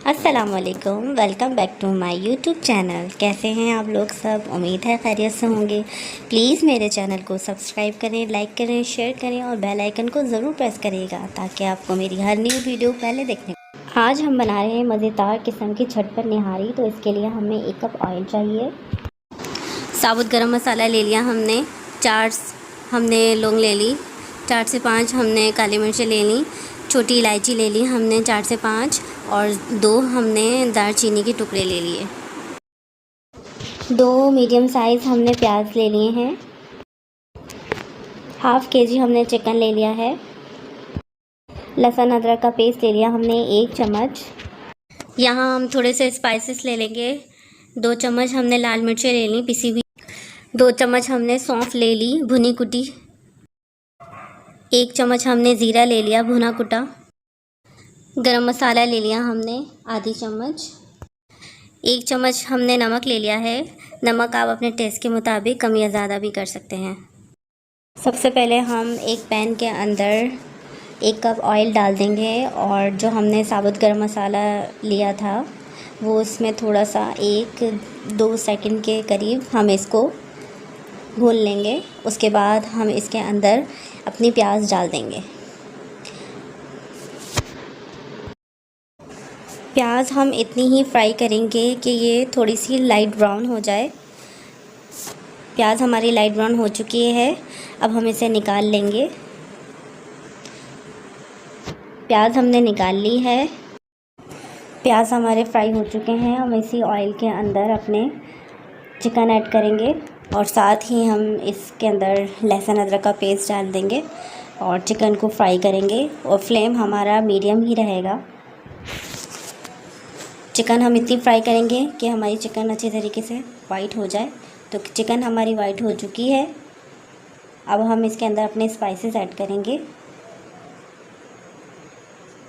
अस्सलाम वालेकुम, welcome back to my YouTube channel. कैसे हैं आप लोग सब? उम्मीद है खैरियत से होंगे। प्लीज़ मेरे चैनल को सब्सक्राइब करें, लाइक करें, शेयर करें और बेल आइकन को ज़रूर प्रेस करिएगा ताकि आपको मेरी हर न्यू वीडियो पहले देखने को। आज हम बना रहे हैं मज़ेदार किस्म की झटपट निहारी। तो इसके लिए हमें 1 कप ऑयल चाहिए। साबुत गरम मसाला ले लिया हमने, 4 हमने लौंग ले ली, 4 से 5 हमने काली मिर्चें ले ली, छोटी इलायची ले ली हमने 4 से 5 और 2 हमने दालचीनी के टुकड़े ले लिए। 2 मीडियम साइज़ हमने प्याज ले लिए हैं। हाफ़ kg हमने चिकन ले लिया है। लहसुन अदरक का पेस्ट ले लिया हमने 1 चम्मच। यहाँ हम थोड़े से स्पाइसेस ले लेंगे। 2 चम्मच हमने लाल मिर्चें ले ली पिसी हुई। 2 चम्मच हमने सौंफ ले ली भुनी कुटी। 1 चम्मच हमने ज़ीरा ले लिया भुना कुटा। गरम मसाला ले लिया हमने आधी चम्मच। 1 चम्मच हमने नमक ले लिया है। नमक आप अपने टेस्ट के मुताबिक कम या ज़्यादा भी कर सकते हैं। सबसे पहले हम एक पैन के अंदर 1 कप ऑयल डाल देंगे और जो हमने साबुत गरम मसाला लिया था वो उसमें थोड़ा सा 1-2 सेकंड के करीब हम इसको भून लेंगे। उसके बाद हम इसके अंदर अपनी प्याज डाल देंगे। प्याज हम इतनी ही फ्राई करेंगे कि ये थोड़ी सी लाइट ब्राउन हो जाए। प्याज हमारी लाइट ब्राउन हो चुकी है। अब हम इसे निकाल लेंगे। प्याज हमने निकाल ली है। प्याज हमारे फ्राई हो चुके हैं। हम इसी ऑयल के अंदर अपने चिकन ऐड करेंगे और साथ ही हम इसके अंदर लहसुन अदरक का पेस्ट डाल देंगे और चिकन को फ्राई करेंगे और फ्लेम हमारा मीडियम ही रहेगा। चिकन हम इतनी फ्राई करेंगे कि हमारी चिकन अच्छी तरीके से वाइट हो जाए। तो चिकन हमारी वाइट हो चुकी है। अब हम इसके अंदर अपने स्पाइसेस ऐड करेंगे।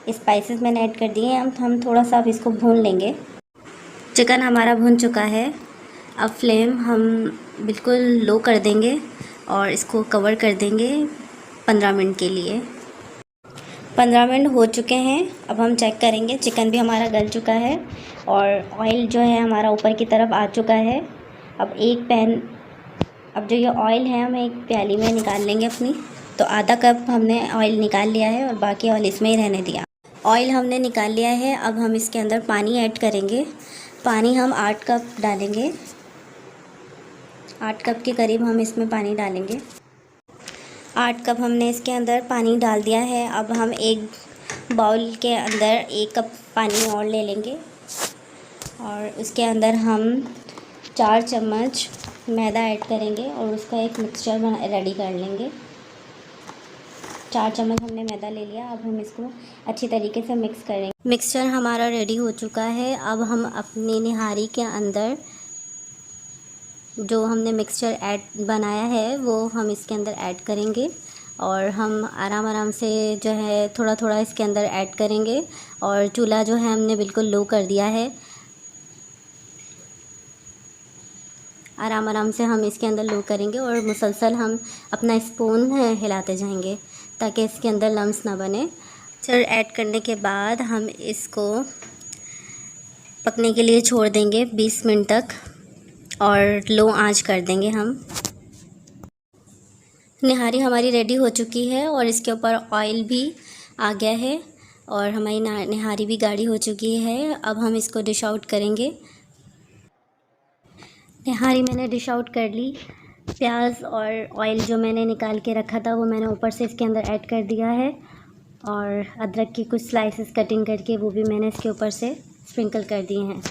स्पाइसेस मैंने ऐड कर दिए हैं। हम थोड़ा सा अब इसको भून लेंगे। चिकन हमारा भून चुका है। अब फ्लेम हम बिल्कुल लो कर देंगे और इसको कवर कर देंगे 15 मिनट के लिए। 15 मिनट हो चुके हैं। अब हम चेक करेंगे। चिकन भी हमारा गल चुका है और ऑयल जो है हमारा ऊपर की तरफ आ चुका है। अब जो ये ऑयल है हम एक प्याली में निकाल लेंगे अपनी। तो आधा कप हमने ऑयल निकाल लिया है और बाकी ऑयल इसमें ही रहने दिया। ऑयल हमने निकाल लिया है। अब हम इसके अंदर पानी ऐड करेंगे। पानी हम 8 कप डालेंगे। 8 कप के करीब हम इसमें पानी डालेंगे। 8 कप हमने इसके अंदर पानी डाल दिया है। अब हम एक बाउल के अंदर 1 कप पानी और ले लेंगे और उसके अंदर हम 4 चम्मच मैदा ऐड करेंगे और उसका एक मिक्सचर रेडी कर लेंगे। 4 चम्मच हमने मैदा ले लिया। अब हम इसको अच्छी तरीके से मिक्स करेंगे। मिक्सचर हमारा रेडी हो चुका है। अब हम अपनी निहारी के अंदर जो हमने मिक्सचर बनाया है वो हम इसके अंदर ऐड करेंगे और हम आराम से जो है थोड़ा थोड़ा इसके अंदर ऐड करेंगे और चूल्हा जो है हमने बिल्कुल लो कर दिया है। आराम से हम इसके अंदर लो करेंगे और मुसलसल हम अपना स्पून हिलाते जाएंगे ताकि इसके अंदर लम्स ना बने। मिक्सचर ऐड करने के बाद हम इसको पकने के लिए छोड़ देंगे 20 मिनट तक और लो आंच कर देंगे हम। निहारी हमारी रेडी हो चुकी है और इसके ऊपर ऑयल भी आ गया है और हमारी निहारी भी गाढ़ी हो चुकी है। अब हम इसको डिश आउट करेंगे। निहारी मैंने डिश आउट कर ली। प्याज और ऑयल जो मैंने निकाल के रखा था वो मैंने ऊपर से इसके अंदर ऐड कर दिया है और अदरक की कुछ स्लाइसेस कटिंग करके वो भी मैंने इसके ऊपर से स्प्रिंकल कर दिए हैं।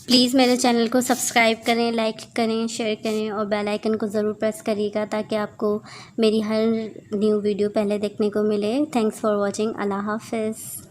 प्लीज़ मेरे चैनल को सब्सक्राइब करें, लाइक करें, शेयर करें और बेल आइकन को ज़रूर प्रेस करिएगा ताकि आपको मेरी हर न्यू वीडियो पहले देखने को मिले। Thanks for watching. अल्लाह हाफ़िज़।